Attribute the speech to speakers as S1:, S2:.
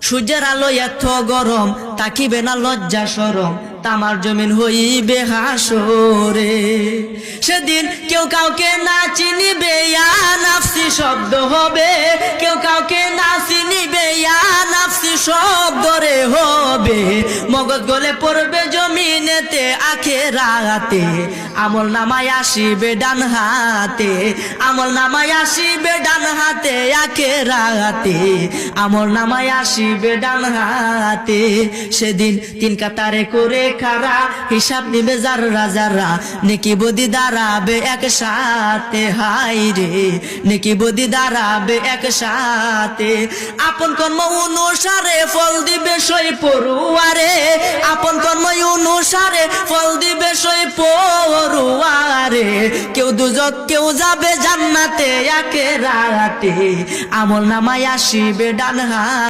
S1: সূর্যের আলো এত গরম, তাকিবে না লজ্জা শরম, তামার জমিন হইবে হাসরে। সেদিন কেউ কাউকে না চিনিবে, ইয়া নাফসি শব্দ হবে। কেউ কাউকে না চিনিবে, ইয়া নাফসি শব্দ রে হবে। মগজ গলে পড়বে জমিনেতে আখেরাতে, আমল নামায় আসিবে ডান হাতে। আমল নামায় আসিবে ডান হাতে, আখেরাতে আমল নামায় আসিবে ডান হাতে। সেদিন তিন কাতারে করে খারা, হিসাব নিবে যারা যারা, নেকি বদি দাঁড়াবে একসাথে। হাই রে নেকি বদি দাঁড়াবে একসাথে। আপন কর্ম অনুসারে ফল দিবে সই পড়ুয়ারে। আপন কর্ম অনুসারে ফল দিবে সই পড়ুয়ারে। কেউ দুজক কেউ যাবে জান্নাতে আখেরাতে, আমল নামায় আসিবে ডান হাতে।